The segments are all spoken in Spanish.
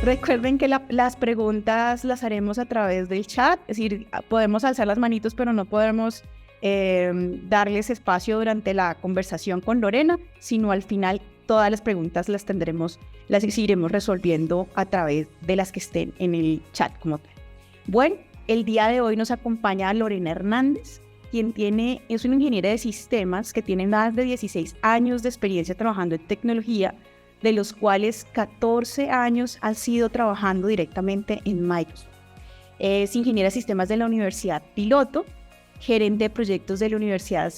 Recuerden que las preguntas las haremos a través del chat, es decir, podemos alzar las manitos, pero no podemos darles espacio durante la conversación con Lorena, sino al final todas las preguntas las iremos resolviendo a través de las que estén en el chat como tal. Bueno, el día de hoy nos acompaña Lorena Hernández, quien es una ingeniera de sistemas que tiene más de 16 años de experiencia trabajando en tecnología, de los cuales 14 años han sido trabajando directamente en Microsoft. Es ingeniera de sistemas de la Universidad Piloto, gerente de proyectos de la Universidad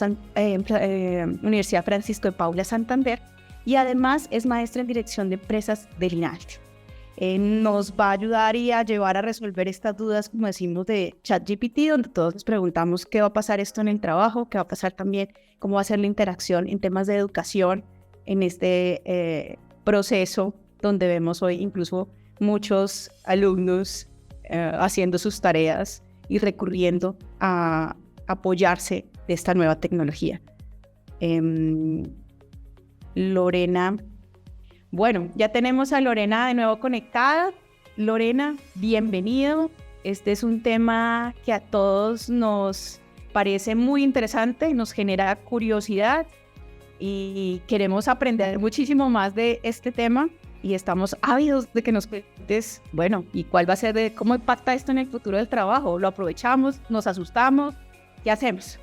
Francisco de Paula Santander, y además es maestra en dirección de empresas del INALDE. Nos va a ayudar y a llevar a resolver estas dudas, como decimos, de ChatGPT, donde todos nos preguntamos qué va a pasar esto en el trabajo, qué va a pasar también, cómo va a ser la interacción en temas de educación en este proceso, donde vemos hoy incluso muchos alumnos haciendo sus tareas y recurriendo a apoyarse de esta nueva tecnología. Lorena, bueno, ya tenemos a Lorena de nuevo conectada. Lorena, bienvenido. Este es un tema que a todos nos parece muy interesante, nos genera curiosidad y queremos aprender muchísimo más de este tema y estamos ávidos de que nos cuentes, bueno, y cuál va a ser cómo impacta esto en el futuro del trabajo. ¿Lo aprovechamos? ¿Nos asustamos? ¿Qué hacemos?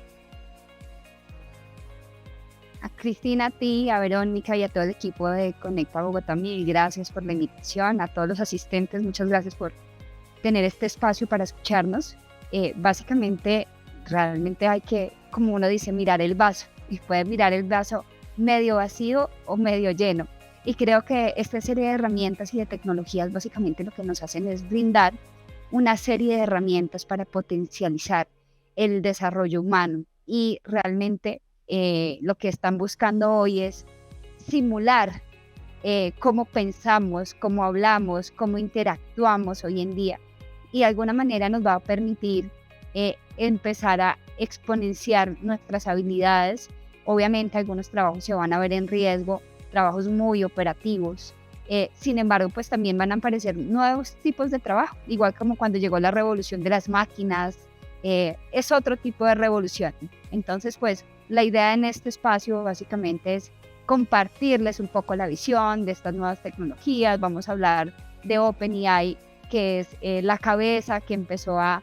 A Cristina, a ti, a Verónica y a todo el equipo de Conecta Bogotá, mil gracias por la invitación. A todos los asistentes, muchas gracias por tener este espacio para escucharnos. Básicamente, realmente hay que, como uno dice, mirar el vaso. Y puedes mirar el vaso medio vacío o medio lleno. Y creo que esta serie de herramientas y de tecnologías básicamente lo que nos hacen es brindar una serie de herramientas para potencializar el desarrollo humano. Y realmente lo que están buscando hoy es simular cómo pensamos, cómo hablamos, cómo interactuamos hoy en día. Y de alguna manera nos va a permitir empezar a exponenciar nuestras habilidades. Obviamente algunos trabajos se van a ver en riesgo, trabajos muy operativos. Sin embargo, pues también van a aparecer nuevos tipos de trabajo, igual como cuando llegó la revolución de las máquinas, es otro tipo de revolución. Entonces, pues la idea en este espacio básicamente es compartirles un poco la visión de estas nuevas tecnologías. Vamos a hablar de OpenAI, que es la cabeza que empezó a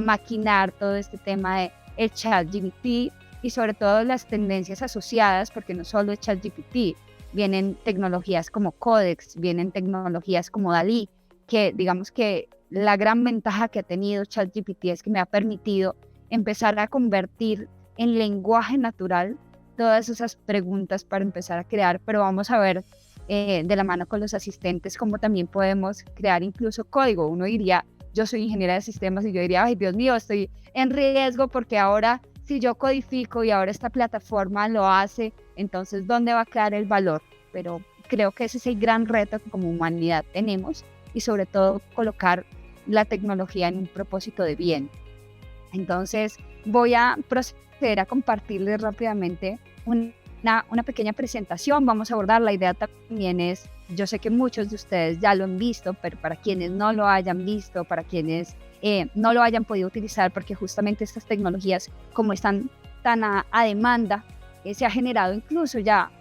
maquinar todo este tema de el ChatGPT y sobre todo las tendencias asociadas, porque no solo es ChatGPT, vienen tecnologías como Codex, vienen tecnologías como DALL-E, que digamos que la gran ventaja que ha tenido ChatGPT es que me ha permitido empezar a convertir en lenguaje natural todas esas preguntas para empezar a crear, pero vamos a ver de la mano con los asistentes cómo también podemos crear incluso código. Uno diría, yo soy ingeniera de sistemas y yo diría, ay Dios mío, estoy en riesgo porque ahora si yo codifico y ahora esta plataforma lo hace, entonces ¿dónde va a quedar el valor? Pero creo que ese es el gran reto que como humanidad tenemos y sobre todo colocar la tecnología en un propósito de bien. Entonces voy a proceder a compartirles rápidamente una pequeña presentación. Vamos a abordar, la idea también es, yo sé que muchos de ustedes ya lo han visto, pero para quienes no lo hayan visto, para quienes no lo hayan podido utilizar, porque justamente estas tecnologías, como están tan a demanda, se ha generado incluso ya,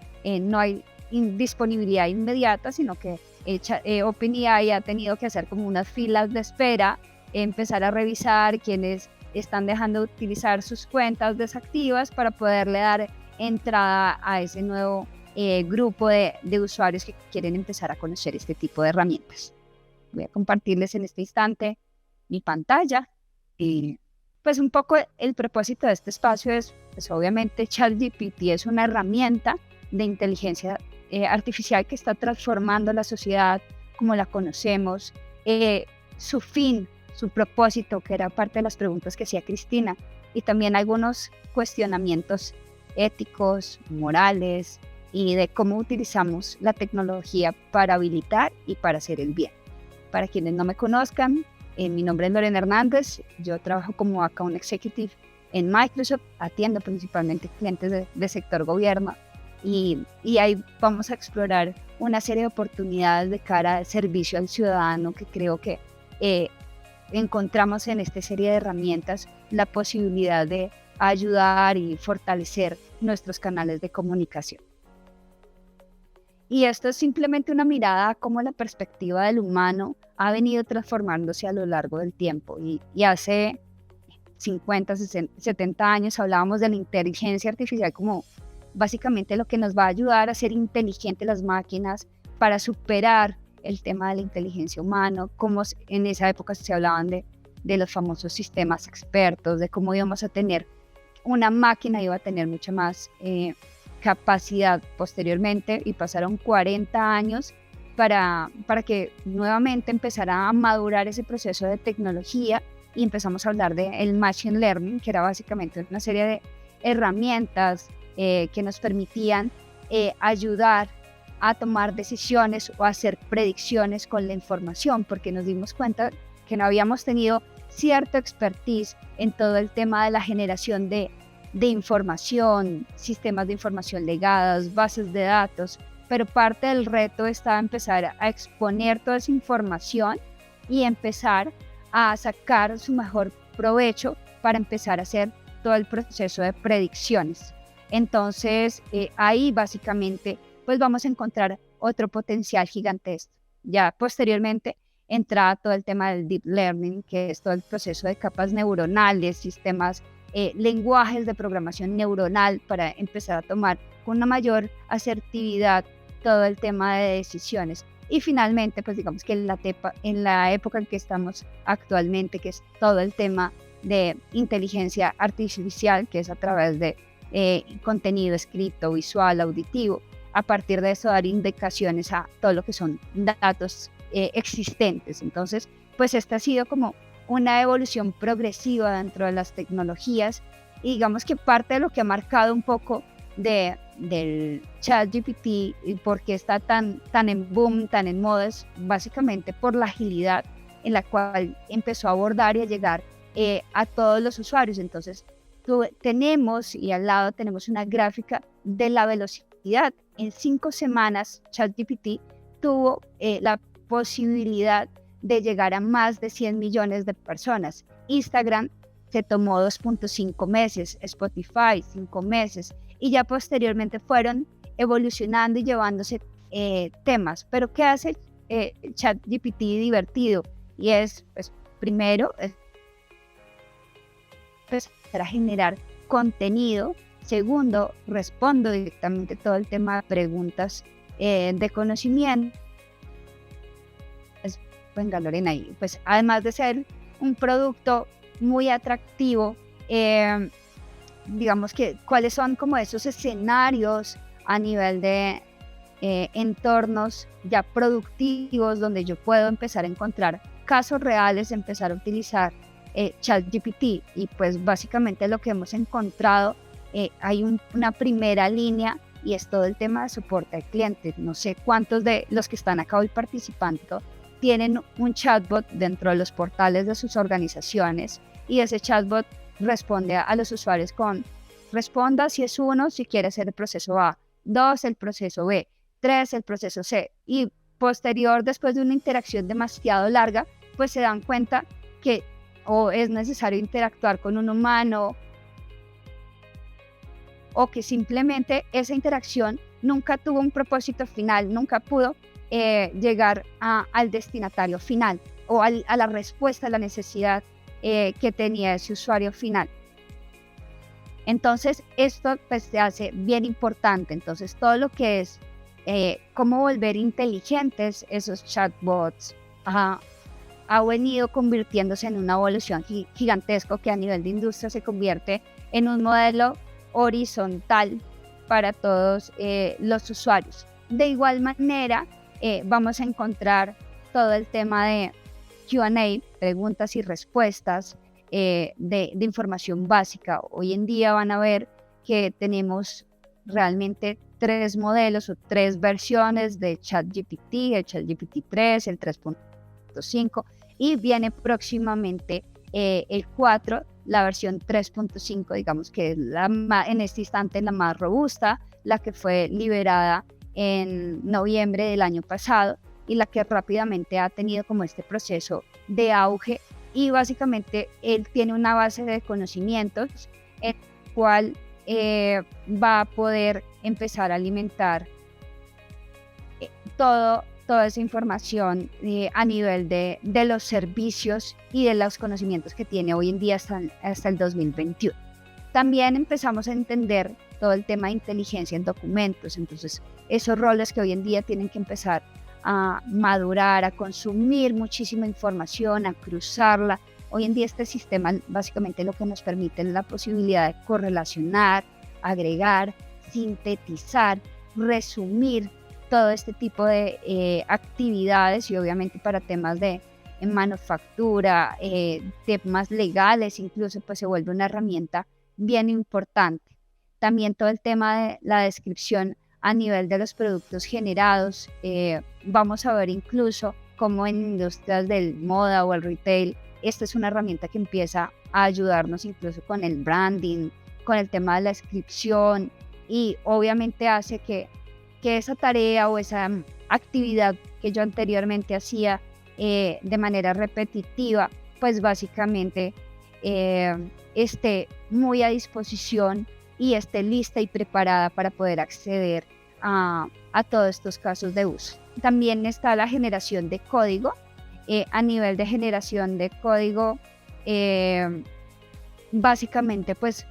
no hay disponibilidad inmediata, sino que OpenAI ha tenido que hacer como unas filas de espera, empezar a revisar quienes están dejando de utilizar sus cuentas desactivas para poderle dar entrada a ese nuevo grupo de usuarios que quieren empezar a conocer este tipo de herramientas. Voy a compartirles en este instante mi pantalla. Pues un poco el propósito de este espacio es, pues obviamente ChatGPT es una herramienta de inteligencia artificial que está transformando la sociedad como la conocemos. Su fin, su propósito, que era parte de las preguntas que hacía Cristina, y también algunos cuestionamientos éticos, morales y de cómo utilizamos la tecnología para habilitar y para hacer el bien. Para quienes no me conozcan, mi nombre es Lorena Hernández, yo trabajo como Account Executive en Microsoft, atiendo principalmente clientes de sector gobierno y ahí vamos a explorar una serie de oportunidades de cara al servicio al ciudadano que creo que encontramos en esta serie de herramientas la posibilidad de ayudar y fortalecer nuestros canales de comunicación. Y esto es simplemente una mirada a cómo la perspectiva del humano ha venido transformándose a lo largo del tiempo. Y hace 50, 60, 70 años hablábamos de la inteligencia artificial como básicamente lo que nos va a ayudar a ser inteligentes las máquinas para superar el tema de la inteligencia humana, como en esa época se hablaban de los famosos sistemas expertos, de cómo íbamos a tener una máquina, iba a tener mucha más capacidad posteriormente, y pasaron 40 años para que nuevamente empezara a madurar ese proceso de tecnología y empezamos a hablar del Machine Learning, que era básicamente una serie de herramientas que nos permitían ayudar a tomar decisiones o hacer predicciones con la información, porque nos dimos cuenta que no habíamos tenido cierta expertise en todo el tema de la generación de información, sistemas de información legadas, bases de datos, pero parte del reto estaba empezar a exponer toda esa información y empezar a sacar su mejor provecho para empezar a hacer todo el proceso de predicciones. Entonces, ahí básicamente pues vamos a encontrar otro potencial gigantesco. Ya posteriormente entra todo el tema del deep learning, que es todo el proceso de capas neuronales, sistemas, lenguajes de programación neuronal para empezar a tomar con una mayor asertividad todo el tema de decisiones. Y finalmente, pues digamos que en la época en que estamos actualmente, que es todo el tema de inteligencia artificial, que es a través de contenido escrito, visual, auditivo, a partir de eso dar indicaciones a todo lo que son datos existentes. Entonces, pues esta ha sido como una evolución progresiva dentro de las tecnologías, y digamos que parte de lo que ha marcado un poco del ChatGPT y por qué está tan en boom, tan en moda, es básicamente por la agilidad en la cual empezó a abordar y a llegar a todos los usuarios. Entonces, tenemos, y al lado tenemos una gráfica de la velocidad. En 5 semanas, ChatGPT tuvo la posibilidad de llegar a más de 100 millones de personas. Instagram se tomó 2.5 meses, Spotify 5 meses, y ya posteriormente fueron evolucionando y llevándose temas. Pero ¿qué hace ChatGPT divertido? Y es, pues, primero, empezar a generar contenido. Segundo, respondo directamente todo el tema de preguntas de conocimiento. Venga, Lorena, y pues además de ser un producto muy atractivo, digamos que cuáles son como esos escenarios a nivel de entornos ya productivos donde yo puedo empezar a encontrar casos reales, empezar a utilizar ChatGPT. Y pues básicamente lo que hemos encontrado, hay una primera línea, y es todo el tema de soporte al cliente. No sé cuántos de los que están acá hoy participando tienen un chatbot dentro de los portales de sus organizaciones, y ese chatbot responde a los usuarios responda si es 1, si quiere hacer el proceso A, 2, el proceso B, 3, el proceso C, y posterior, después de una interacción demasiado larga, pues se dan cuenta que o es necesario interactuar con un humano, o que simplemente esa interacción nunca tuvo un propósito final, nunca pudo llegar al destinatario final o a la respuesta a la necesidad que tenía ese usuario final. Entonces esto pues se hace bien importante. Entonces todo lo que es cómo volver inteligentes esos chatbots ha venido convirtiéndose en una evolución gigantesca, que a nivel de industria se convierte en un modelo horizontal para todos los usuarios. De igual manera, vamos a encontrar todo el tema de Q&A, preguntas y respuestas de información básica. Hoy en día van a ver que tenemos realmente 3 modelos o 3 versiones de ChatGPT, el ChatGPT 3, el 3.5, y viene próximamente el 4, la versión 3.5, digamos que es en este instante la más robusta, la que fue liberada en noviembre del año pasado y la que rápidamente ha tenido como este proceso de auge, y básicamente él tiene una base de conocimientos en la cual va a poder empezar a alimentar toda esa información a nivel de los servicios y de los conocimientos que tiene hoy en día hasta el 2021. También empezamos a entender todo el tema de inteligencia en documentos, entonces esos roles que hoy en día tienen que empezar a madurar, a consumir muchísima información, a cruzarla. Hoy en día este sistema básicamente lo que nos permite es la posibilidad de correlacionar, agregar, sintetizar, resumir todo este tipo de actividades, y obviamente para temas de manufactura, temas legales, incluso pues se vuelve una herramienta bien importante. También todo el tema de la descripción a nivel de los productos generados, vamos a ver incluso cómo en industrias del moda o el retail, esta es una herramienta que empieza a ayudarnos incluso con el branding, con el tema de la descripción, y obviamente hace que esa tarea o esa actividad que yo anteriormente hacía de manera repetitiva, pues básicamente esté muy a disposición y esté lista y preparada para poder acceder a todos estos casos de uso. También está la generación de código. A nivel de generación de código, básicamente pues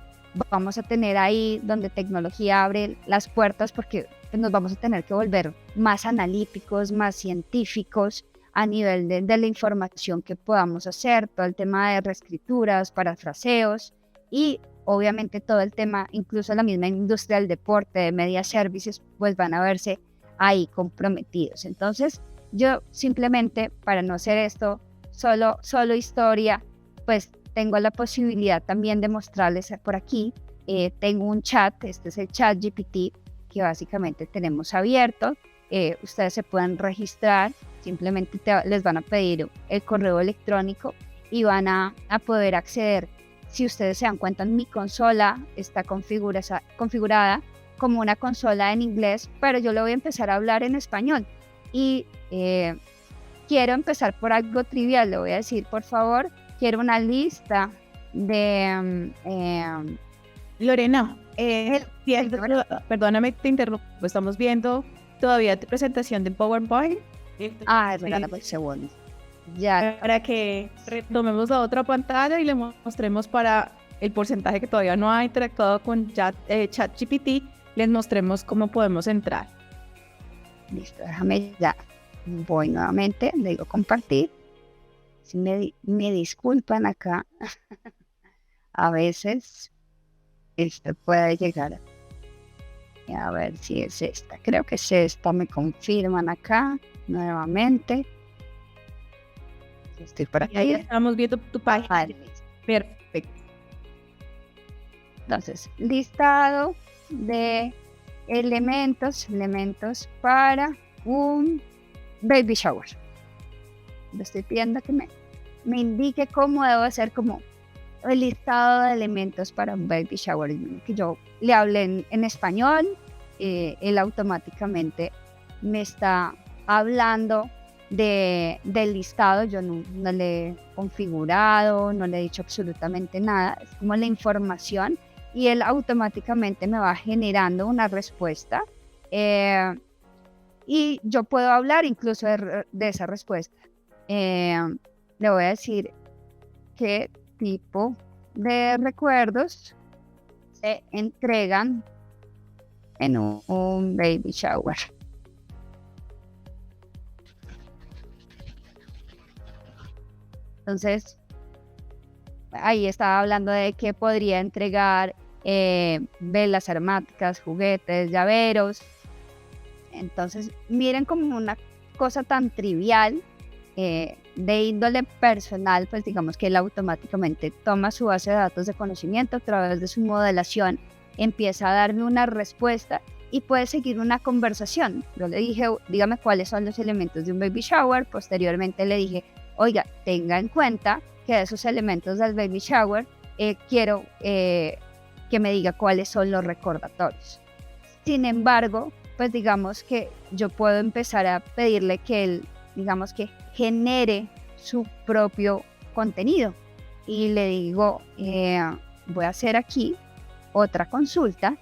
vamos a tener ahí donde tecnología abre las puertas, porque nos vamos a tener que volver más analíticos, más científicos a nivel de la información que podamos hacer, todo el tema de reescrituras, parafraseos, y obviamente todo el tema, incluso la misma industria del deporte, de media services, pues van a verse ahí comprometidos. Entonces yo simplemente, para no hacer esto solo historia, pues tengo la posibilidad también de mostrarles por aquí. Tengo un chat, este es el chat GPT que básicamente tenemos abierto. Ustedes se pueden registrar, simplemente les van a pedir el correo electrónico y van a poder acceder. Si ustedes se dan cuenta, mi consola está configurada como una consola en inglés, pero yo le voy a empezar a hablar en español. Y quiero empezar por algo trivial, le voy a decir, por favor, quiero una lista de... Lorena, perdóname, te interrumpo, estamos viendo todavía tu presentación de PowerPoint. Espera por segundo. Ya. Para que retomemos la otra pantalla y le mostremos, para el porcentaje que todavía no ha interactuado con ChatGPT, les mostremos cómo podemos entrar. Listo, déjame ya. Voy nuevamente, le digo compartir. Si me disculpan acá, a veces esto puede llegar. A ver si es esta. Creo que es esta. Me confirman acá nuevamente. Estoy por aquí. Ahí estamos viendo tu página. Vale. Perfecto. Entonces, listado de elementos para un baby shower. Le estoy pidiendo que me indique cómo debo hacer como el listado de elementos para un baby shower. Que yo le hable en español, él automáticamente me está hablando del listado. Yo no le he configurado, no le he dicho absolutamente nada, es como la información, y él automáticamente me va generando una respuesta, y yo puedo hablar incluso de esa respuesta. Le voy a decir qué tipo de recuerdos se entregan en un baby shower. Entonces, ahí estaba hablando de que podría entregar velas aromáticas, juguetes, llaveros. Entonces, miren como una cosa tan trivial, de índole personal, pues digamos que él automáticamente toma su base de datos de conocimiento, a través de su modelación empieza a darme una respuesta y puede seguir una conversación. Yo le dije, dígame cuáles son los elementos de un baby shower. Posteriormente le dije, oiga, tenga en cuenta que de esos elementos del baby shower quiero que me diga cuáles son los recordatorios. Sin embargo, pues digamos que yo puedo empezar a pedirle que él, digamos que genere su propio contenido. Y le digo, voy a hacer aquí otra consulta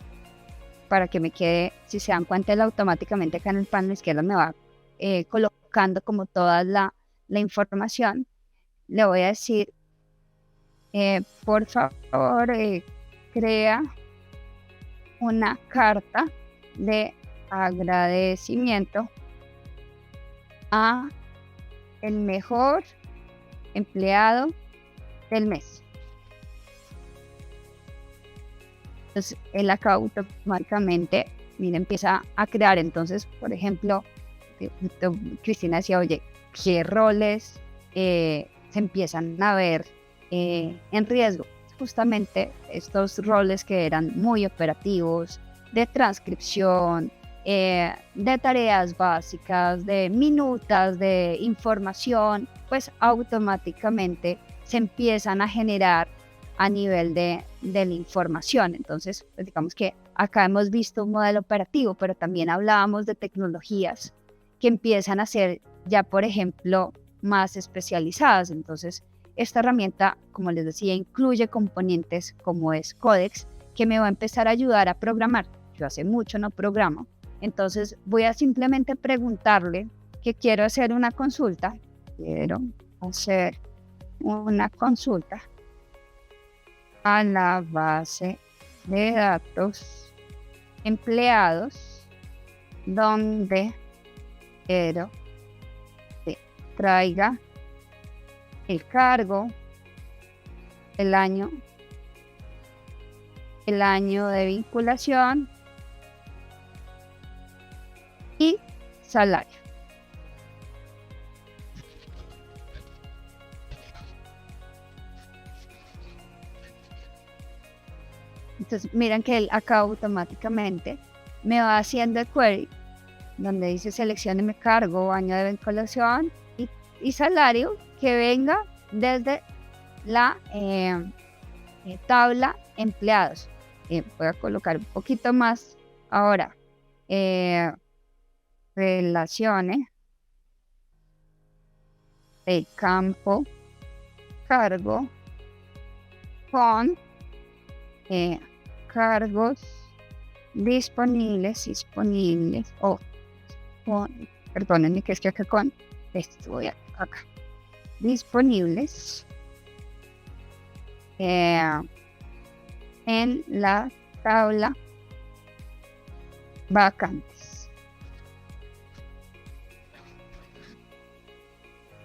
para que me quede, si se dan cuenta, él automáticamente acá en el panel izquierdo me va colocando como toda la información. Le voy a decir, por favor, crea una carta de agradecimiento a el mejor empleado del mes. Entonces él acá automáticamente, mira, empieza a crear. Entonces, por ejemplo, Cristina decía, oye, ¿qué roles se empiezan a ver en riesgo? Justamente estos roles que eran muy operativos, de transcripción, de tareas básicas, de minutas, de información, pues automáticamente se empiezan a generar a nivel de la información. Entonces, pues digamos que acá hemos visto un modelo operativo, pero también hablábamos de tecnologías que empiezan a ser ya, por ejemplo, más especializadas. Entonces, esta herramienta, como les decía, incluye componentes como es Codex, que me va a empezar a ayudar a programar. Yo hace mucho no programo, entonces voy a simplemente preguntarle que quiero hacer una consulta. Quiero hacer una consulta a la base de datos empleados, donde quiero que traiga el cargo, el año de vinculación y salario. Entonces miren que él acá automáticamente me va haciendo el query donde dice seleccióneme cargo, año de vinculación y salario que venga desde la tabla empleados. Voy a colocar un poquito más ahora. Relaciones el campo cargo con cargos disponibles perdónenme que es que acá con esto voy acá disponibles en la tabla vacantes.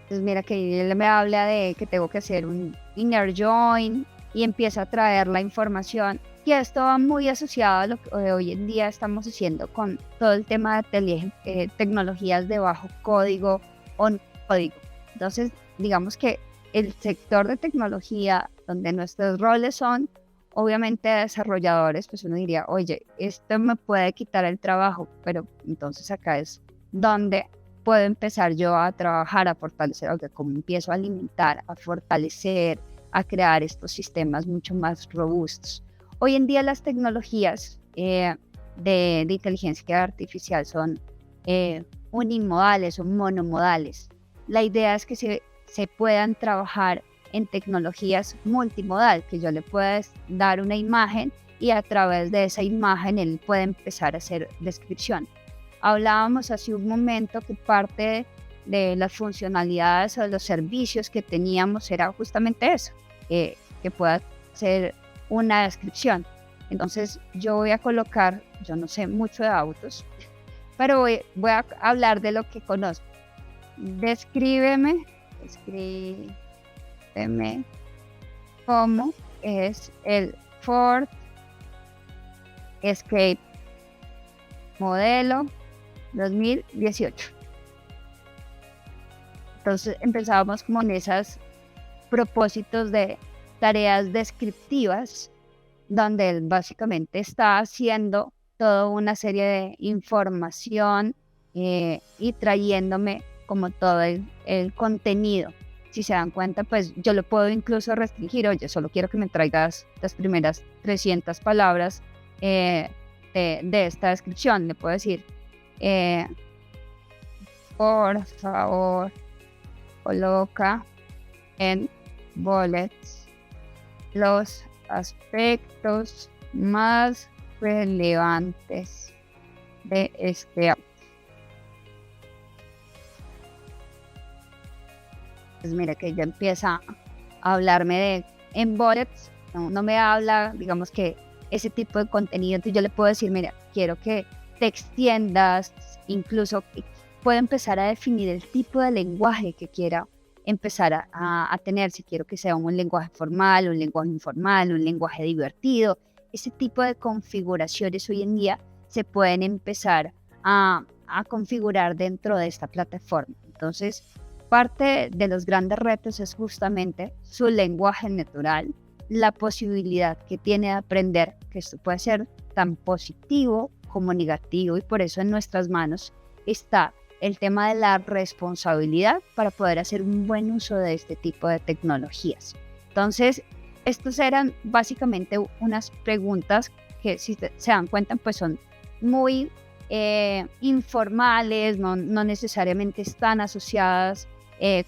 Entonces mira que él me habla de que tengo que hacer un inner join y empieza a traer la información, y esto va muy asociado a lo que hoy en día estamos haciendo con todo el tema de tecnologías de bajo código o no código. Entonces digamos que el sector de tecnología donde nuestros roles son obviamente desarrolladores, pues uno diría, oye, esto me puede quitar el trabajo, pero entonces acá es donde puedo empezar yo a trabajar, a fortalecer, o sea, como empiezo a alimentar, a fortalecer, a crear estos sistemas mucho más robustos. Hoy en día las tecnologías de inteligencia artificial son unimodales o monomodales. La idea es que se puedan trabajar en tecnologías multimodal, que yo le pueda dar una imagen y a través de esa imagen él puede empezar a hacer descripción. Hablábamos hace un momento que parte de las funcionalidades o de los servicios que teníamos era justamente eso, que pueda hacer una descripción. Entonces yo voy a colocar, yo no sé mucho de autos, pero voy a hablar de lo que conozco. Descríbeme cómo es el Ford Escape modelo 2018. Entonces empezábamos como en esos propósitos de tareas descriptivas, donde él básicamente está haciendo toda una serie de información y trayéndome como todo el contenido. Si se dan cuenta, pues yo lo puedo incluso restringir. Oye, solo quiero que me traigas las primeras 300 palabras de de esta descripción. Le puedo decir, por favor, coloca en bullets los aspectos más relevantes de este auto. Pues mira que ya empieza a hablarme de en bullets, no me habla, digamos que ese tipo de contenido, entonces yo le puedo decir, mira, quiero que te extiendas, incluso puedo empezar a definir el tipo de lenguaje que quiera empezar a tener, si quiero que sea un lenguaje formal, un lenguaje informal, un lenguaje divertido. Ese tipo de configuraciones hoy en día se pueden empezar a configurar dentro de esta plataforma. Entonces, parte de los grandes retos es justamente su lenguaje natural, la posibilidad que tiene de aprender, que esto puede ser tan positivo como negativo, y por eso en nuestras manos está el tema de la responsabilidad para poder hacer un buen uso de este tipo de tecnologías. Entonces, estos eran básicamente unas preguntas que, si se dan cuenta, pues son muy informales, no necesariamente están asociadas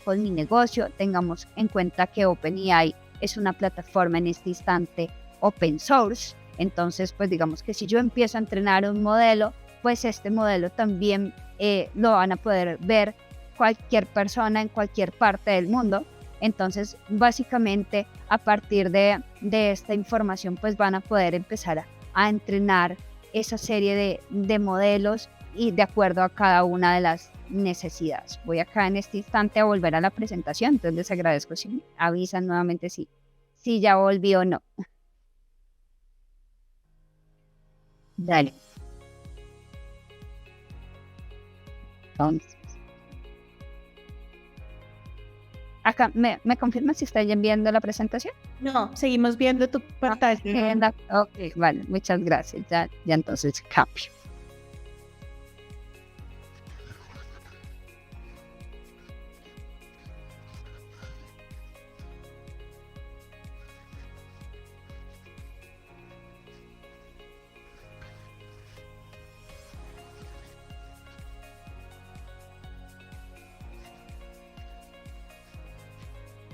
con mi negocio. Tengamos en cuenta que OpenAI es una plataforma en este instante open source. Entonces, pues digamos que si yo empiezo a entrenar un modelo, pues este modelo también lo van a poder ver cualquier persona en cualquier parte del mundo. Entonces, básicamente, a partir de esta información, pues van a poder empezar a entrenar esa serie de modelos y de acuerdo a cada una de las necesidades. Voy acá en este instante a volver a la presentación, entonces les agradezco si me avisan nuevamente si ya volví o no. Dale. Entonces, acá, ¿me confirma si están viendo la presentación? No, seguimos viendo tu pantalla. Ok, vale, muchas gracias. Ya entonces cambio.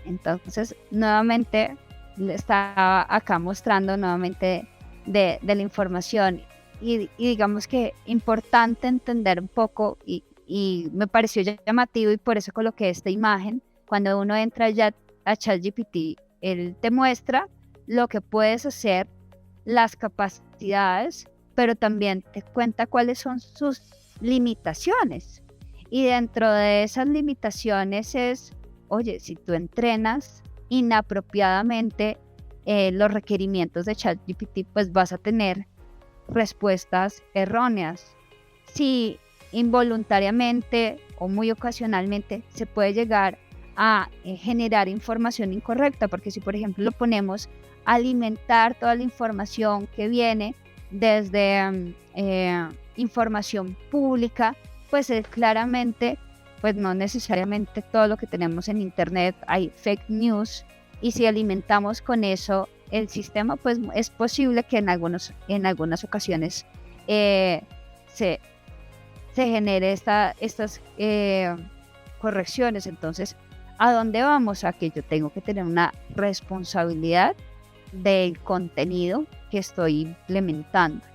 Entonces, nuevamente, le estaba acá mostrando nuevamente de la información y digamos que importante entender un poco y me pareció llamativo y por eso coloqué esta imagen. Cuando uno entra ya a ChatGPT, él te muestra lo que puedes hacer, las capacidades, pero también te cuenta cuáles son sus limitaciones. Y dentro de esas limitaciones es, oye, si tú entrenas inapropiadamente los requerimientos de ChatGPT, pues vas a tener respuestas erróneas. Si involuntariamente o muy ocasionalmente se puede llegar a generar información incorrecta, porque si por ejemplo lo ponemos a alimentar toda la información que viene desde información pública, pues claramente pues no necesariamente todo lo que tenemos en internet hay fake news, y si alimentamos con eso el sistema, pues es posible que en algunas ocasiones se genere estas correcciones. Entonces, ¿a dónde vamos? A que yo tengo que tener una responsabilidad del contenido que estoy implementando,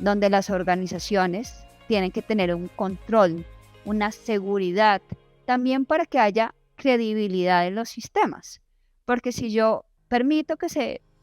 donde las organizaciones tienen que tener un control, una seguridad, también para que haya credibilidad en los sistemas. Porque si yo permito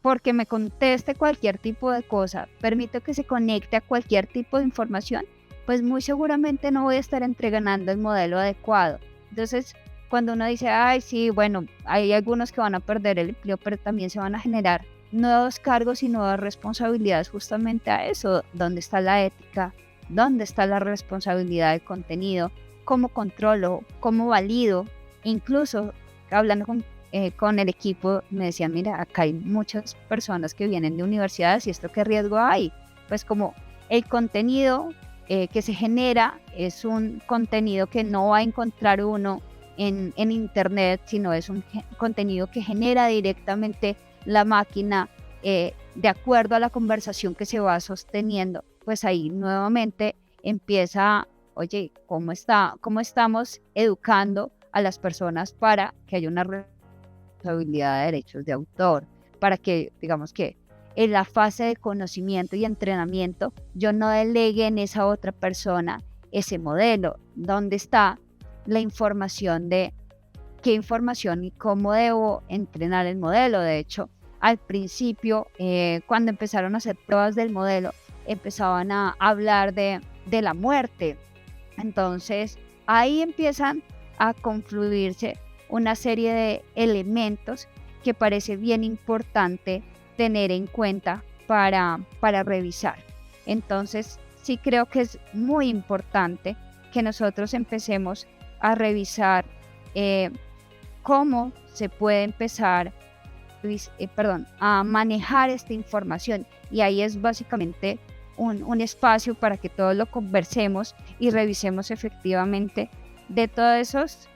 porque me conteste cualquier tipo de cosa, permito que se conecte a cualquier tipo de información, pues muy seguramente no voy a estar entregando el modelo adecuado. Entonces, cuando uno dice, ay, sí, bueno, hay algunos que van a perder el empleo, pero también se van a generar nuevos cargos y nuevas responsabilidades justamente a eso. ¿Dónde está la ética? ¿Dónde está la responsabilidad del contenido? ¿Cómo controlo? ¿Cómo valido? Incluso hablando con el equipo, me decían, mira, acá hay muchas personas que vienen de universidades y esto qué riesgo hay. Pues como el contenido que se genera es un contenido que no va a encontrar uno en internet, sino es un contenido que genera directamente la máquina de acuerdo a la conversación que se va sosteniendo, pues ahí nuevamente empieza, oye, ¿cómo estamos educando a las personas para que haya una responsabilidad de derechos de autor? Para que, digamos que en la fase de conocimiento y entrenamiento, yo no delegue en esa otra persona ese modelo, donde está la información de qué información y cómo debo entrenar el modelo. De hecho, al principio, cuando empezaron a hacer pruebas del modelo, empezaban a hablar de la muerte. Entonces, ahí empiezan a confluirse una serie de elementos que parece bien importante tener en cuenta para revisar. Entonces, sí creo que es muy importante que nosotros empecemos a revisar cómo se puede empezar a manejar esta información. Y ahí es básicamente un espacio para que todos lo conversemos y revisemos efectivamente de todos esos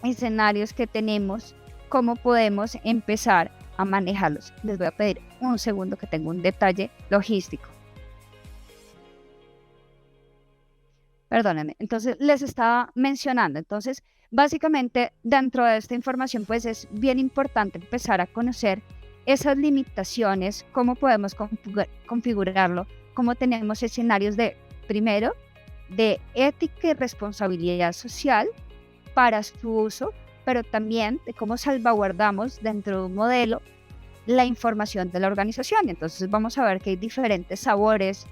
escenarios que tenemos, cómo podemos empezar a manejarlos. Les voy a pedir un segundo que tengo un detalle logístico. Perdónenme. Entonces, les estaba mencionando. Entonces, básicamente, dentro de esta información, pues es bien importante empezar a conocer esas limitaciones, cómo podemos configurarlo, cómo tenemos escenarios primero, de ética y responsabilidad social para su uso, pero también de cómo salvaguardamos dentro de un modelo la información de la organización. Entonces vamos a ver que hay diferentes sabores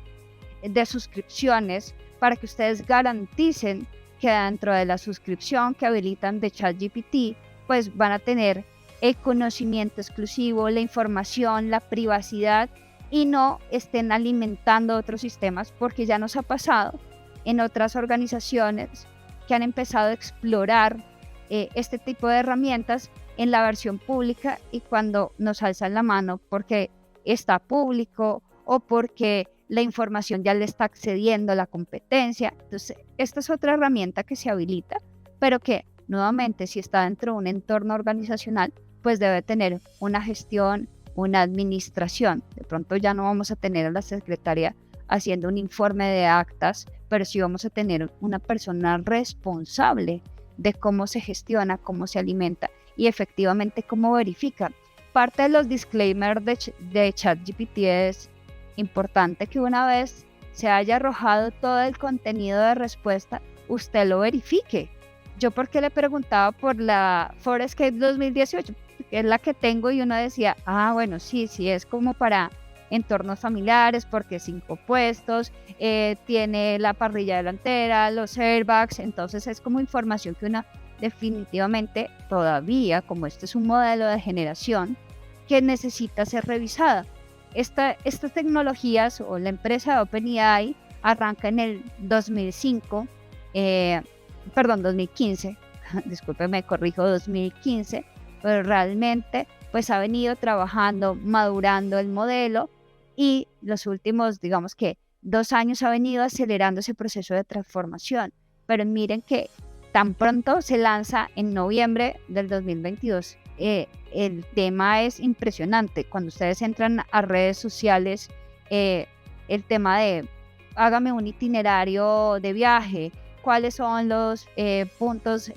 de suscripciones para que ustedes garanticen que dentro de la suscripción que habilitan de ChatGPT, pues van a tener el conocimiento exclusivo, la información, la privacidad, y no estén alimentando otros sistemas, porque ya nos ha pasado en otras organizaciones que han empezado a explorar este tipo de herramientas en la versión pública, y cuando nos alzan la mano porque está público o porque la información ya le está accediendo a la competencia. Entonces, esta es otra herramienta que se habilita, pero que nuevamente, si está dentro de un entorno organizacional, pues debe tener una gestión, una administración. De pronto ya no vamos a tener a la secretaria haciendo un informe de actas, pero sí vamos a tener una persona responsable de cómo se gestiona, cómo se alimenta y efectivamente cómo verifica. Parte de los disclaimers de ChatGPT es importante que una vez se haya arrojado todo el contenido de respuesta, usted lo verifique. Yo porque le preguntaba por la Forescape 2018, que es la que tengo, y uno decía, bueno, sí, es como para entornos familiares, porque 5 puestos, tiene la parrilla delantera, los airbags. Entonces es como información que uno definitivamente todavía, como este es un modelo de generación, que necesita ser revisada. Estas tecnologías, o la empresa de OpenAI, arranca en el 2015, discúlpeme, corrijo, 2015, pero realmente pues ha venido trabajando, madurando el modelo, y los últimos, digamos que 2 años ha venido acelerando ese proceso de transformación. Pero miren que tan pronto se lanza en noviembre del 2022. El tema es impresionante. Cuando ustedes entran a redes sociales, el tema de hágame un itinerario de viaje, cuáles son los puntos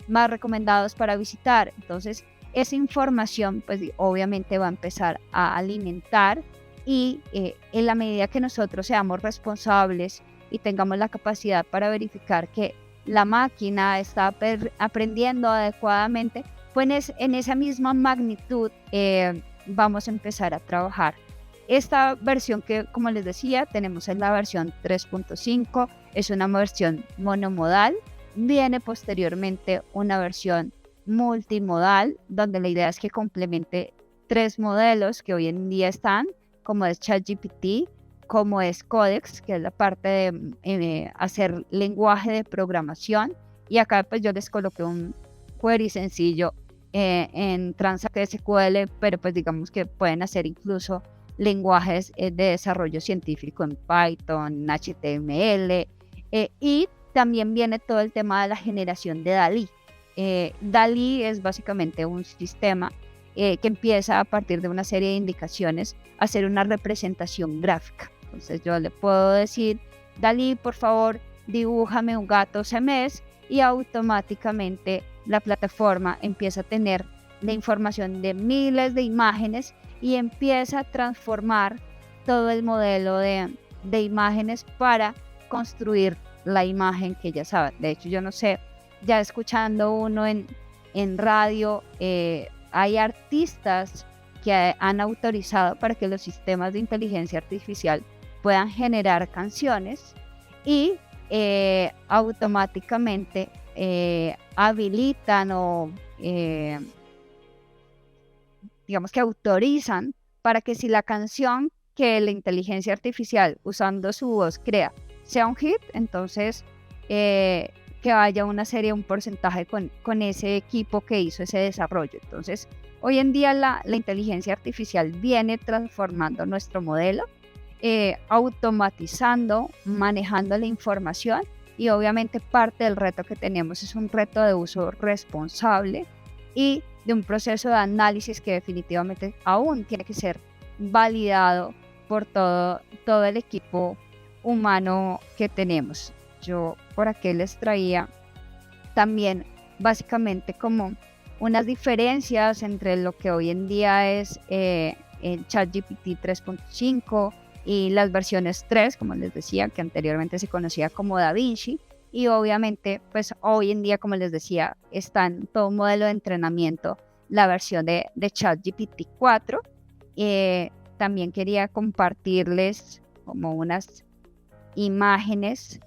más recomendados para visitar. Entonces, esa información pues obviamente va a empezar a alimentar, y en la medida que nosotros seamos responsables y tengamos la capacidad para verificar que la máquina está aprendiendo adecuadamente, pues en esa misma magnitud vamos a empezar a trabajar. Esta versión que, como les decía, tenemos en la versión 3.5, es una versión monomodal. Viene posteriormente una versión multimodal, donde la idea es que complemente 3 modelos que hoy en día están, como es ChatGPT, como es Codex, que es la parte de hacer lenguaje de programación. Y acá pues yo les coloqué un query sencillo en Transact SQL, pero pues digamos que pueden hacer incluso lenguajes de desarrollo científico en Python, HTML, y también viene todo el tema de la generación de DALL-E. DALL-E es básicamente un sistema que empieza a partir de una serie de indicaciones a hacer una representación gráfica. Entonces yo le puedo decir, Dalí, por favor, dibújame un gato siamés, y automáticamente la plataforma empieza a tener la información de miles de imágenes y empieza a transformar todo el modelo de imágenes para construir la imagen que ya saben. De hecho, yo no sé, ya escuchando uno en radio, hay artistas que han autorizado para que los sistemas de inteligencia artificial puedan generar canciones y automáticamente habilitan o digamos que autorizan para que si la canción que la inteligencia artificial usando su voz crea sea un hit, entonces que haya una serie, un porcentaje con ese equipo que hizo ese desarrollo. Entonces, hoy en día la inteligencia artificial viene transformando nuestro modelo, automatizando, manejando la información, y obviamente parte del reto que tenemos es un reto de uso responsable y de un proceso de análisis que definitivamente aún tiene que ser validado por todo el equipo humano que tenemos. Yo por aquí les traía también básicamente como unas diferencias entre lo que hoy en día es el ChatGPT 3.5 y las versiones 3, como les decía, que anteriormente se conocía como DaVinci, y obviamente pues hoy en día, como les decía, está en todo un modelo de entrenamiento la versión de ChatGPT 4. También quería compartirles como unas imágenes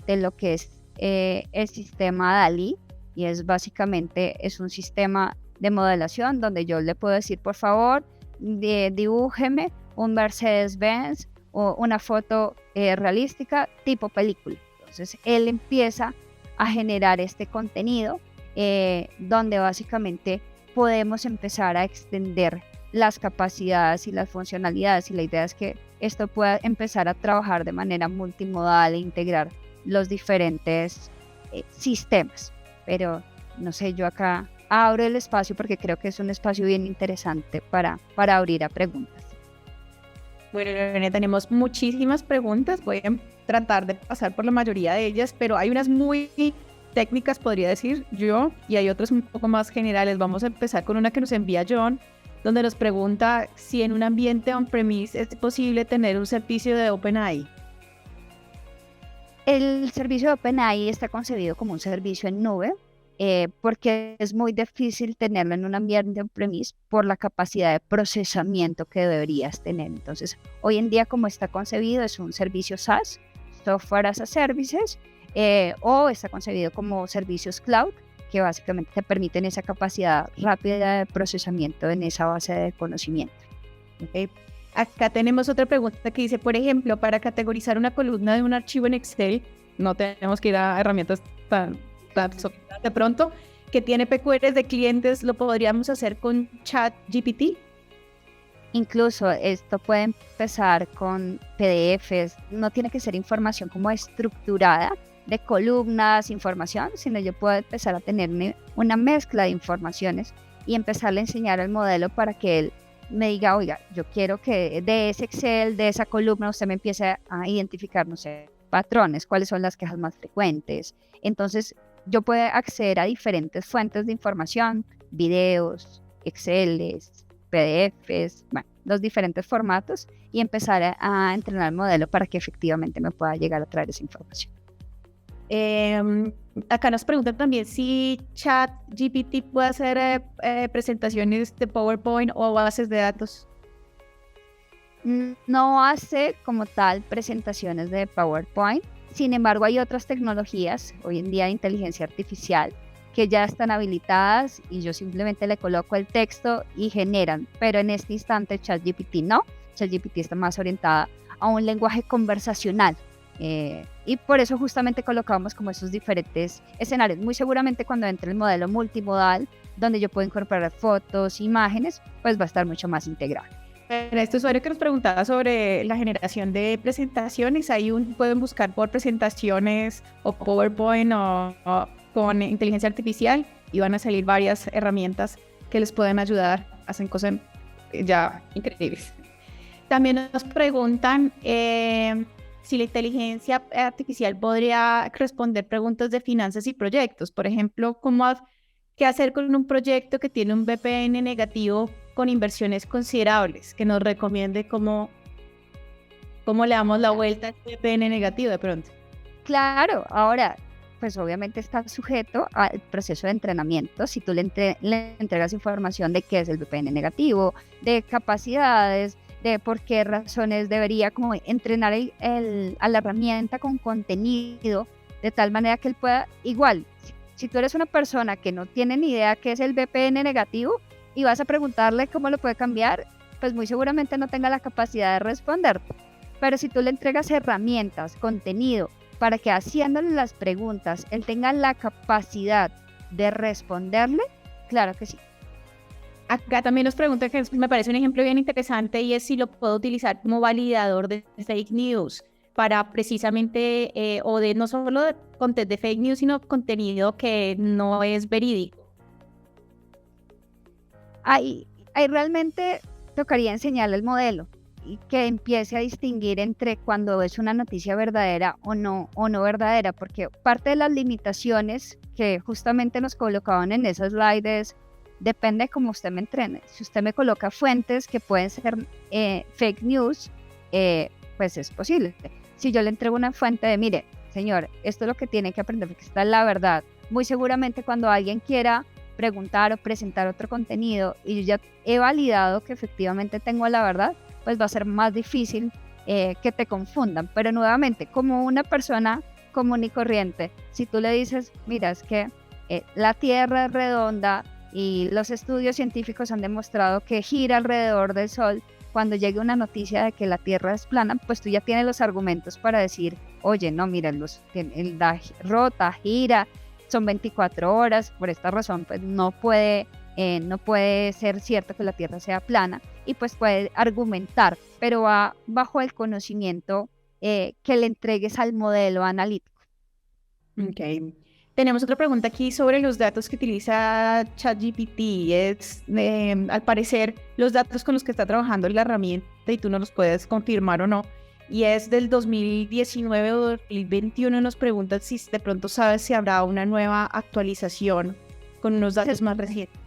de lo que es el sistema DALL-E, y es básicamente es un sistema de modelación donde yo le puedo decir, por favor, dibújeme un Mercedes-Benz o una foto realística tipo película. Entonces él empieza a generar este contenido donde básicamente podemos empezar a extender las capacidades y las funcionalidades, y la idea es que esto pueda empezar a trabajar de manera multimodal e integrar los diferentes sistemas. Pero no sé, yo acá abro el espacio porque creo que es un espacio bien interesante para abrir a preguntas. Bueno, Lorena, tenemos muchísimas preguntas. Voy a tratar de pasar por la mayoría de ellas, pero hay unas muy técnicas, podría decir yo, y hay otras un poco más generales. Vamos a empezar con una que nos envía John, donde nos pregunta si en un ambiente on-premise es posible tener un servicio de OpenAI. El servicio de OpenAI está concebido como un servicio en nube, porque es muy difícil tenerlo en un ambiente on-premise por la capacidad de procesamiento que deberías tener. Entonces, hoy en día, como está concebido, es un servicio SaaS, Software as a Services, o está concebido como servicios cloud, que básicamente te permiten esa capacidad rápida de procesamiento en esa base de conocimiento. Okay. Acá tenemos otra pregunta que dice, por ejemplo, para categorizar una columna de un archivo en Excel, no tenemos que ir a herramientas tan sofisticadas de pronto, que tiene PQRs de clientes, ¿lo podríamos hacer con ChatGPT? Incluso esto puede empezar con PDFs, no tiene que ser información como estructurada de columnas, información, sino yo puedo empezar a tener una mezcla de informaciones y empezar a enseñar al modelo para que él me diga, oiga, yo quiero que de ese Excel, de esa columna, usted me empiece a identificar, no sé, patrones, cuáles son las quejas más frecuentes. Entonces, yo puedo acceder a diferentes fuentes de información, videos, Exceles, PDFs, bueno, los diferentes formatos, y empezar a entrenar el modelo para que efectivamente me pueda llegar a traer esa información. Acá nos preguntan también si ChatGPT puede hacer presentaciones de PowerPoint o bases de datos. No hace como tal presentaciones de PowerPoint, sin embargo hay otras tecnologías hoy en día de inteligencia artificial que ya están habilitadas y yo simplemente le coloco el texto y generan, pero en este instante ChatGPT no, ChatGPT está más orientada a un lenguaje conversacional. Y por eso justamente colocamos como esos diferentes escenarios. Muy seguramente cuando entre el modelo multimodal, donde yo puedo incorporar fotos, imágenes, pues va a estar mucho más integrado. Este usuario que nos preguntaba sobre la generación de presentaciones, ahí pueden buscar por presentaciones o PowerPoint o con inteligencia artificial y van a salir varias herramientas que les pueden ayudar, hacen cosas ya increíbles. También nos preguntan si la inteligencia artificial podría responder preguntas de finanzas y proyectos. Por ejemplo, qué hacer con un proyecto que tiene un VPN negativo con inversiones considerables, que nos recomiende cómo le damos la vuelta al VPN negativo de pronto. Claro, ahora, pues obviamente está sujeto al proceso de entrenamiento. Si tú le entregas información de qué es el VPN negativo, de capacidades, de por qué razones debería como entrenar a la herramienta con contenido, de tal manera que él pueda, igual, si tú eres una persona que no tiene ni idea qué es el VPN negativo y vas a preguntarle cómo lo puede cambiar, pues muy seguramente no tenga la capacidad de responder. Pero si tú le entregas herramientas, contenido, para que haciéndole las preguntas, él tenga la capacidad de responderle, claro que sí. Acá también nos preguntan, que me parece un ejemplo bien interesante, y es si lo puedo utilizar como validador de fake news para precisamente, o de no solo de fake news, sino contenido que no es verídico. Ahí realmente tocaría enseñarle el modelo y que empiece a distinguir entre cuando es una noticia verdadera o no verdadera, porque parte de las limitaciones que justamente nos colocaban en esas slides depende de cómo usted me entrene. Si usted me coloca fuentes que pueden ser fake news, pues es posible. Si yo le entrego una fuente de, mire, señor, esto es lo que tiene que aprender, porque esta es la verdad, muy seguramente cuando alguien quiera preguntar o presentar otro contenido y yo ya he validado que efectivamente tengo la verdad, pues va a ser más difícil que te confundan. Pero nuevamente, como una persona común y corriente, si tú le dices, mira, es que la Tierra es redonda y los estudios científicos han demostrado que gira alrededor del Sol, cuando llegue una noticia de que la Tierra es plana, pues tú ya tienes los argumentos para decir, oye, no, mira, da rota, gira, son 24 horas, por esta razón pues no puede ser cierto que la Tierra sea plana, y pues puede argumentar, pero va bajo el conocimiento que le entregues al modelo analítico. Ok. Tenemos otra pregunta aquí sobre los datos que utiliza ChatGPT. Al parecer, los datos con los que está trabajando la herramienta, y tú no los puedes confirmar o no, y es del 2019 o 2021. Nos preguntan si de pronto sabes si habrá una nueva actualización con unos datos más recientes.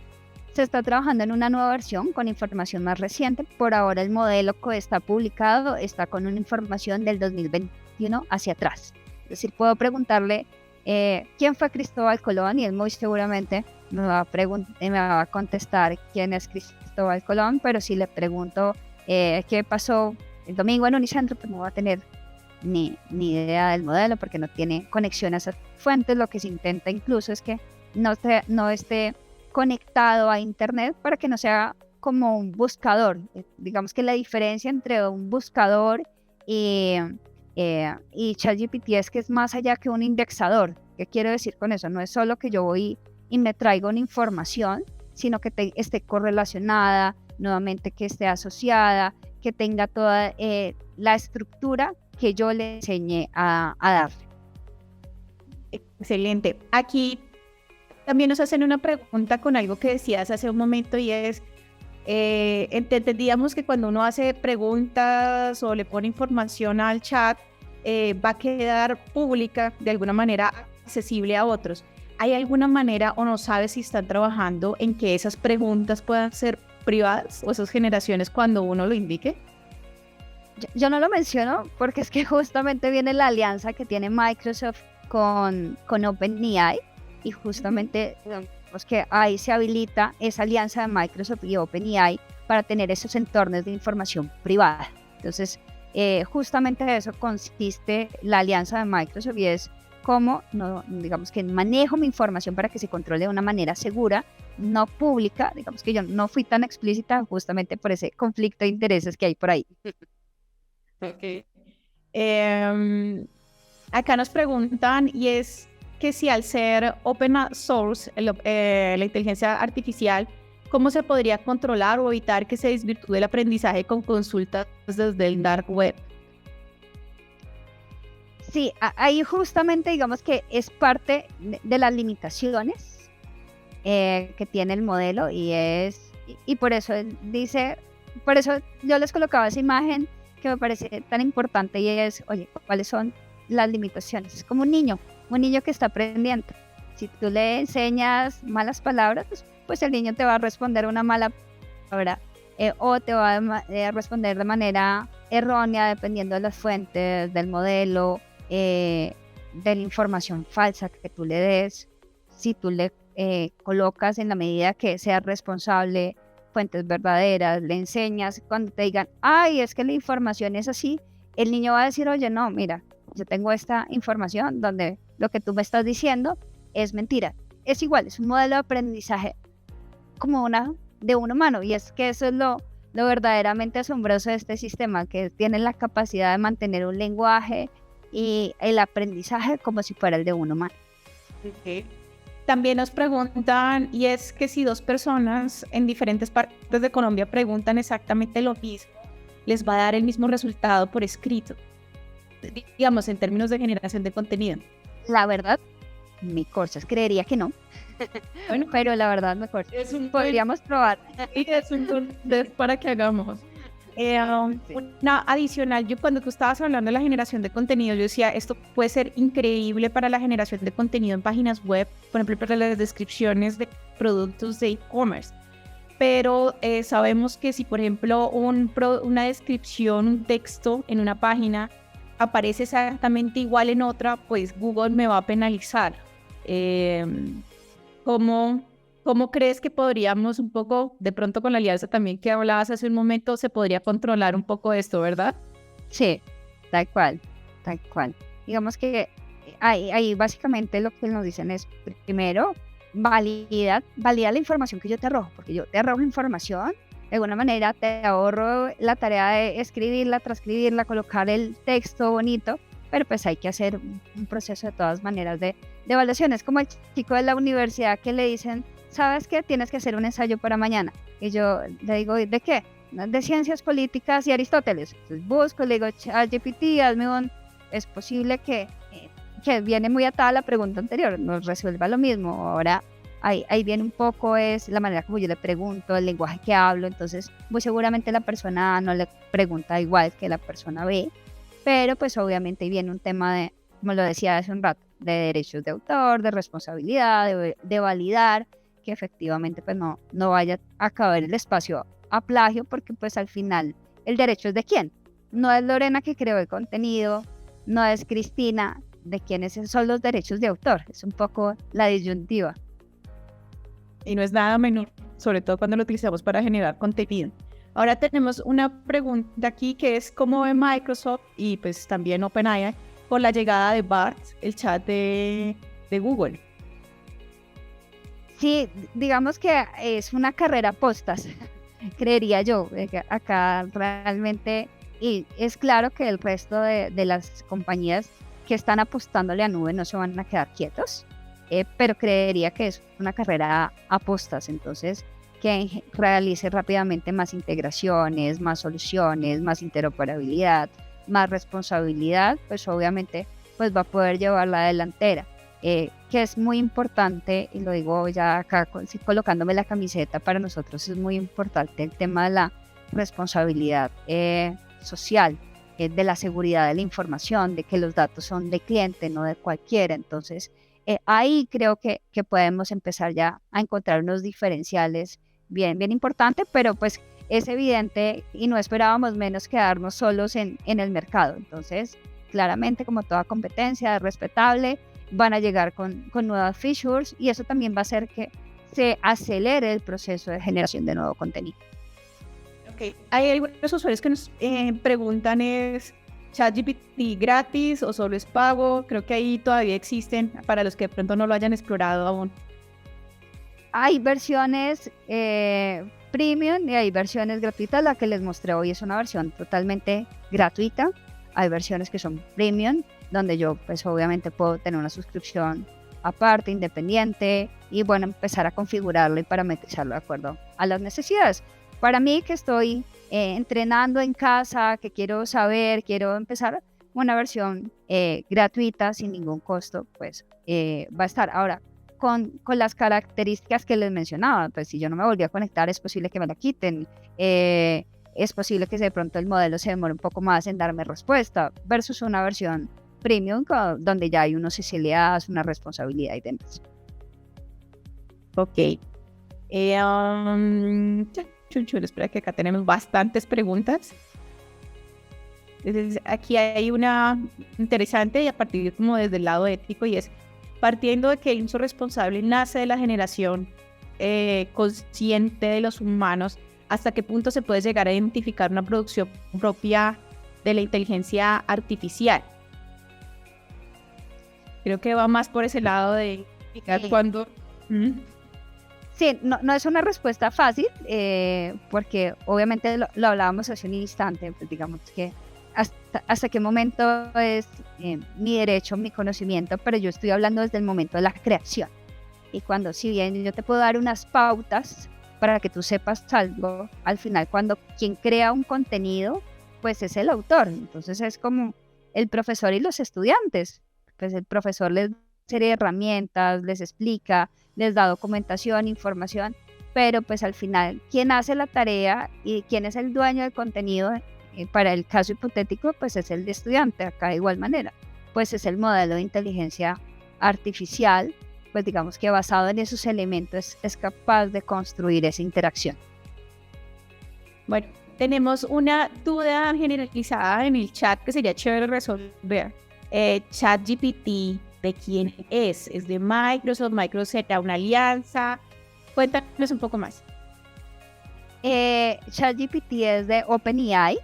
Se está trabajando en una nueva versión con información más reciente. Por ahora el modelo que está publicado está con una información del 2021 hacia atrás. Es decir, puedo preguntarle quién fue Cristóbal Colón y él muy seguramente me va a contestar quién es Cristóbal Colón, pero si le pregunto qué pasó el domingo en Unicentro, pues no va a tener ni idea del modelo porque no tiene conexión a esas fuentes. Lo que se intenta incluso es que no esté conectado a internet para que no sea como un buscador. Digamos que la diferencia entre un buscador y ChatGPT es que es más allá que un indexador. ¿Qué quiero decir con eso? No es solo que yo voy y me traigo una información, sino que esté correlacionada, nuevamente que esté asociada, que tenga toda la estructura que yo le enseñé a darle. Excelente. Aquí también nos hacen una pregunta con algo que decías hace un momento, y es, entendíamos que cuando uno hace preguntas o le pone información al chat, va a quedar pública, de alguna manera accesible a otros. ¿Hay alguna manera, o no sabes si están trabajando en que esas preguntas puedan ser privadas, o esas generaciones cuando uno lo indique? Yo no lo menciono porque es que justamente viene la alianza que tiene Microsoft con OpenAI, y justamente digamos que ahí se habilita esa alianza de Microsoft y OpenAI para tener esos entornos de información privada. Entonces, justamente de eso consiste la alianza de Microsoft, y es cómo, digamos que manejo mi información para que se controle de una manera segura, no pública. Digamos que yo no fui tan explícita justamente por ese conflicto de intereses que hay por ahí. Okay. Acá nos preguntan, y es que si al ser open source, la inteligencia artificial, ¿cómo se podría controlar o evitar que se desvirtúe el aprendizaje con consultas desde el dark web? Sí, ahí justamente digamos que es parte de las limitaciones que tiene el modelo, y por eso él dice por eso yo les colocaba esa imagen que me parece tan importante y es, oye, ¿cuáles son las limitaciones? Es como un niño que está aprendiendo. Si tú le enseñas malas palabras, pues el niño te va a responder una mala palabra o te va a responder de manera errónea dependiendo de las fuentes, del modelo, de la información falsa que tú le des. Si tú le colocas en la medida que sea responsable, fuentes verdaderas, le enseñas, cuando te digan, ay, es que la información es así, el niño va a decir, oye, no, mira, yo tengo esta información donde lo que tú me estás diciendo es mentira. Es igual, es un modelo de aprendizaje como de un humano, y es que eso es lo verdaderamente asombroso de este sistema, que tiene la capacidad de mantener un lenguaje y el aprendizaje como si fuera el de un humano. Okay. También nos preguntan, y es que si dos personas en diferentes partes de Colombia preguntan exactamente lo mismo, les va a dar el mismo resultado por escrito, digamos, en términos de generación de contenido. La verdad, mi Corsas creería que no. Bueno, pero la verdad me corta. Podríamos probar. Sí, es un test para que hagamos. Una adicional, yo cuando tú estabas hablando de la generación de contenido, yo decía, esto puede ser increíble para la generación de contenido en páginas web, por ejemplo, para las descripciones de productos de e-commerce. Pero sabemos que si, por ejemplo, una descripción, un texto en una página aparece exactamente igual en otra, pues Google me va a penalizar. ¿Cómo crees que podríamos un poco, de pronto con la alianza también que hablabas hace un momento, se podría controlar un poco esto, verdad? Sí, tal cual. Digamos que ahí básicamente lo que nos dicen es, primero, valida la información que yo te arrojo, porque yo te arrojo información, de alguna manera te ahorro la tarea de escribirla, transcribirla, colocar el texto bonito, pero pues hay que hacer un proceso de todas maneras de evaluación. Es como el chico de la universidad que le dicen, ¿sabes qué? Tienes que hacer un ensayo para mañana. Y yo le digo, ¿de qué? De ciencias políticas y Aristóteles. Entonces busco, le digo, ChatGPT, hazme un... Es posible que viene muy atada a la pregunta anterior, nos resuelva lo mismo. Ahora, ahí viene un poco es la manera como yo le pregunto, el lenguaje que hablo. Entonces, muy seguramente la persona A no le pregunta igual que la persona B, pero pues obviamente viene un tema de, como lo decía hace un rato, de derechos de autor, de responsabilidad, de validar que efectivamente pues no vaya a caber el espacio a plagio, porque pues al final el derecho es de quién. No es Lorena que creó el contenido, no es Cristina, de quiénes son los derechos de autor. Es un poco la disyuntiva. Y no es nada menor, sobre todo cuando lo utilizamos para generar contenido. Ahora tenemos una pregunta aquí que es cómo ve Microsoft y pues también OpenAI por la llegada de BART, el chat de Google. Sí, digamos que es una carrera postas, creería yo. Acá realmente, y es claro que el resto de las compañías que están apostándole a nube no se van a quedar quietos, pero creería que es una carrera a postas, entonces que realice rápidamente más integraciones, más soluciones, más interoperabilidad, más responsabilidad, pues obviamente pues va a poder llevar la delantera. Que es muy importante, y lo digo ya acá colocándome la camiseta, para nosotros es muy importante el tema de la responsabilidad social, de la seguridad de la información, de que los datos son de cliente, no de cualquiera. Entonces, ahí creo que podemos empezar ya a encontrar unos diferenciales bien importantes, pero pues es evidente y no esperábamos menos quedarnos solos en el mercado. Entonces, claramente, como toda competencia, es respetable, van a llegar con nuevas features y eso también va a hacer que se acelere el proceso de generación de nuevo contenido. Okay. Hay algunos usuarios que nos preguntan ¿es ChatGPT gratis o solo es pago? Creo que ahí todavía existen para los que de pronto no lo hayan explorado aún. Hay versiones premium y hay versiones gratuitas. La que les mostré hoy es una versión totalmente gratuita. Hay versiones que son premium, donde yo pues obviamente puedo tener una suscripción aparte, independiente, y bueno, empezar a configurarlo y parametrizarlo de acuerdo a las necesidades. Para mí, que estoy entrenando en casa, que quiero empezar una versión gratuita sin ningún costo, pues va a estar. Ahora, con las características que les mencionaba, pues si yo no me volví a conectar es posible que me la quiten. es posible que de pronto el modelo se demore un poco más en darme respuesta versus una versión premium donde ya hay unos SLAs, una responsabilidad y demás. Ok. Espera que acá tenemos bastantes preguntas. Entonces, aquí hay una interesante y a partir como desde el lado ético, y es partiendo de que el uso responsable nace de la generación consciente de los humanos, ¿hasta qué punto se puede llegar a identificar una producción propia de la inteligencia artificial? Creo que va más por ese lado de identificar cuándo... Sí, no es una respuesta fácil, porque obviamente lo hablábamos hace un instante, pues digamos que hasta qué momento es mi derecho, mi conocimiento, pero yo estoy hablando desde el momento de la creación. Y cuando, si bien yo te puedo dar unas pautas para que tú sepas algo, al final cuando quien crea un contenido, pues es el autor. Entonces es como el profesor y los estudiantes. Pues el profesor les da una serie de herramientas, les explica, les da documentación, información, pero pues al final quien hace la tarea y quién es el dueño del contenido, para el caso hipotético, pues es el estudiante. Acá de igual manera, pues es el modelo de inteligencia artificial, pues digamos que basado en esos elementos es capaz de construir esa interacción. Bueno, tenemos una duda generalizada en el chat que sería chévere resolver. ChatGPT, ¿de quién es? ¿Es de Microsoft? ¿Microsoft será una alianza? Cuéntanos un poco más. ChatGPT es de OpenAI,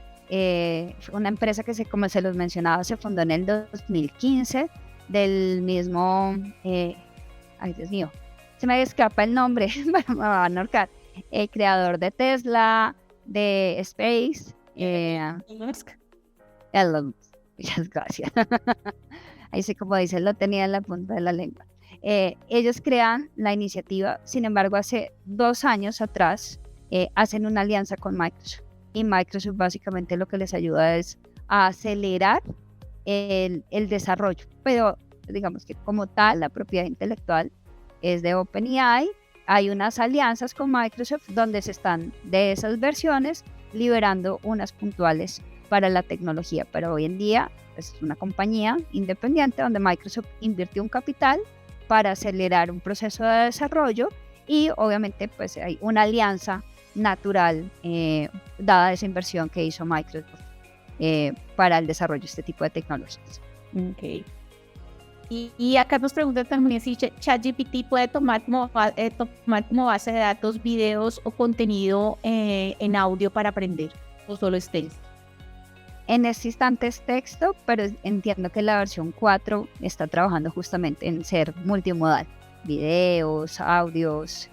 una empresa que, como se los mencionaba, se fundó en el 2015, del mismo, ay Dios mío, se me escapa el nombre, bueno, me va a ahorcar, el creador de Tesla, de Space, Elon Musk. Muchas gracias. Ahí sí, como dice, lo tenía en la punta de la lengua. Ellos crean la iniciativa, sin embargo, hace 2 años atrás hacen una alianza con Microsoft. Y Microsoft básicamente lo que les ayuda es a acelerar el desarrollo. Pero digamos que como tal, la propiedad intelectual es de OpenAI. Hay unas alianzas con Microsoft donde se están de esas versiones liberando unas puntuales para la tecnología, pero hoy en día es una compañía independiente donde Microsoft invirtió un capital para acelerar un proceso de desarrollo y obviamente pues hay una alianza natural dada esa inversión que hizo Microsoft para el desarrollo de este tipo de tecnologías. Okay. Y acá nos preguntan también si ChatGPT puede tomar como base de datos videos o contenido en audio para aprender, o solo es texto. En este instante es texto, pero entiendo que la versión 4 está trabajando justamente en ser multimodal, videos, audios,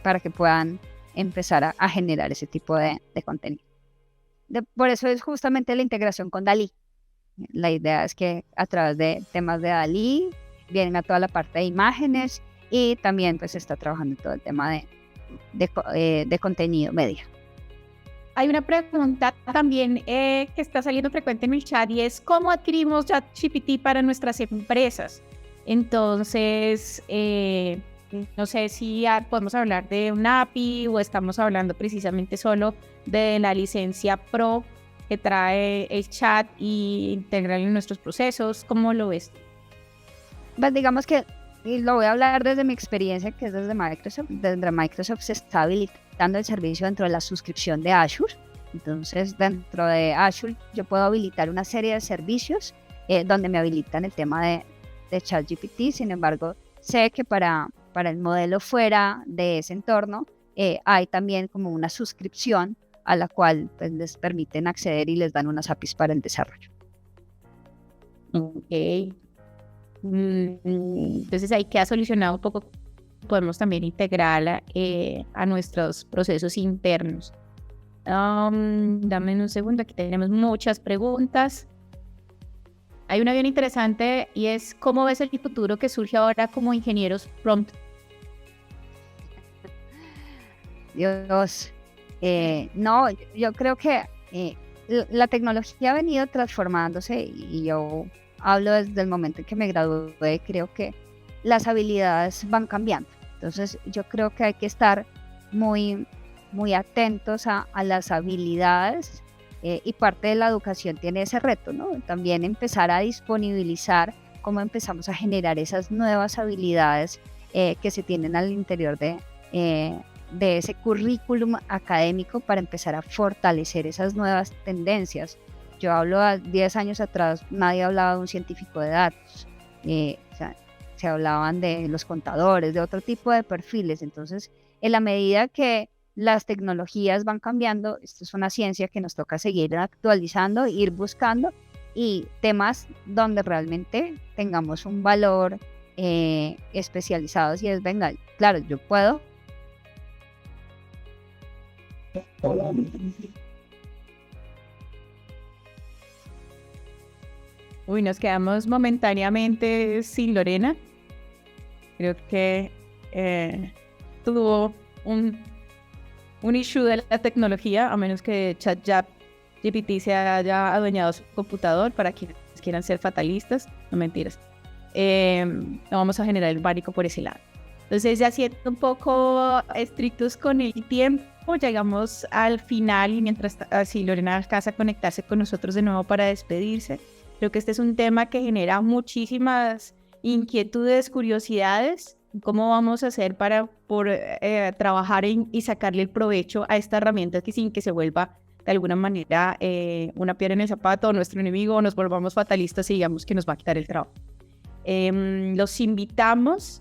para que puedan empezar a generar ese tipo de contenido. Por eso es justamente la integración con DALL-E. La idea es que a través de temas de DALL-E vienen a toda la parte de imágenes y también pues está trabajando en todo el tema de contenido media. Hay una pregunta también que está saliendo frecuente en el chat y es ¿cómo adquirimos ChatGPT para nuestras empresas? Entonces, no sé si podemos hablar de un API o estamos hablando precisamente solo de la licencia Pro que trae el chat y integrarlo en nuestros procesos. ¿Cómo lo ves? Pues digamos que, y lo voy a hablar desde mi experiencia, que es desde Microsoft. Desde Microsoft se está habilitando el servicio dentro de la suscripción de Azure. Entonces, dentro de Azure yo puedo habilitar una serie de servicios donde me habilitan el tema de ChatGPT. Sin embargo, sé que para el modelo fuera de ese entorno hay también como una suscripción a la cual pues, les permiten acceder y les dan unas APIs para el desarrollo. Ok. Entonces ahí queda solucionado un poco. Podemos también integrarla a nuestros procesos internos. Dame un segundo, aquí tenemos muchas preguntas. Hay una bien interesante y es ¿cómo ves el futuro que surge ahora como ingenieros prompt? Dios, no, yo creo que la tecnología ha venido transformándose y yo hablo desde el momento en que me gradué, creo que las habilidades van cambiando. Entonces yo creo que hay que estar muy muy atentos a las habilidades, y parte de la educación tiene ese reto, ¿no? También empezar a disponibilizar cómo empezamos a generar esas nuevas habilidades que se tienen al interior de ese currículum académico para empezar a fortalecer esas nuevas tendencias. Yo hablo a 10 años atrás, nadie hablaba de un científico de datos, o sea, se hablaban de los contadores, de otro tipo de perfiles. Entonces, en la medida que las tecnologías van cambiando, esto es una ciencia que nos toca seguir actualizando, ir buscando y temas donde realmente tengamos un valor especializado. Si es, venga, claro, yo puedo. Uy, nos quedamos momentáneamente sin Lorena. Creo que tuvo un issue de la tecnología, a menos que ChatGPT se haya adueñado su computador, para quienes quieran ser fatalistas, no mentiras. No vamos a generar el pánico por ese lado. Entonces, ya siendo un poco estrictos con el tiempo, llegamos al final y mientras así Lorena alcanza a conectarse con nosotros de nuevo para despedirse. Creo que este es un tema que genera muchísimas inquietudes, curiosidades. ¿Cómo vamos a hacer para trabajar y sacarle el provecho a esta herramienta que sin que se vuelva de alguna manera una piedra en el zapato o nuestro enemigo o nos volvamos fatalistas y digamos que nos va a quitar el trabajo? Los invitamos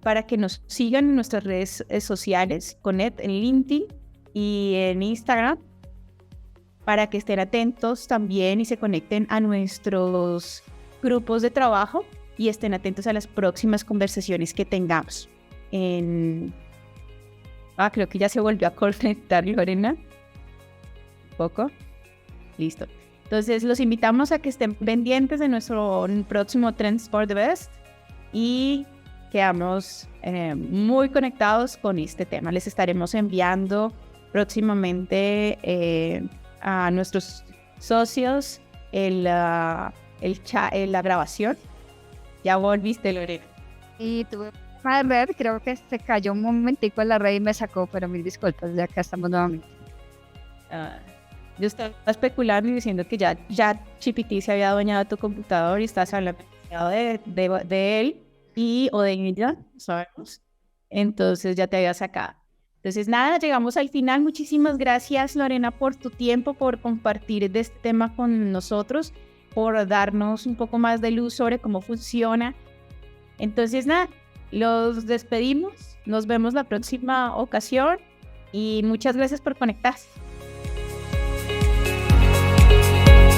para que nos sigan en nuestras redes sociales, Conet en LinkedIn y en Instagram, para que estén atentos también y se conecten a nuestros grupos de trabajo y estén atentos a las próximas conversaciones que tengamos. Creo que ya se volvió a conectar Lorena. Un poco. Listo. Entonces los invitamos a que estén pendientes de nuestro próximo Trends for the Best y quedamos muy conectados con este tema. Les estaremos enviando próximamente a nuestros socios la grabación. Ya volviste, Lorena. Y tuve una red, creo que se cayó un momentico en la red y me sacó, pero mil disculpas, ya acá estamos nuevamente. Yo estaba especulando y diciendo que ya GPT se había adueñado de tu computador y estás hablando de él o de ella, sabemos. Entonces ya te había sacado. Entonces nada, llegamos al final. Muchísimas gracias, Lorena, por tu tiempo, por compartir de este tema con nosotros, por darnos un poco más de luz sobre cómo funciona. Entonces nada, los despedimos. Nos vemos la próxima ocasión y muchas gracias por conectarse.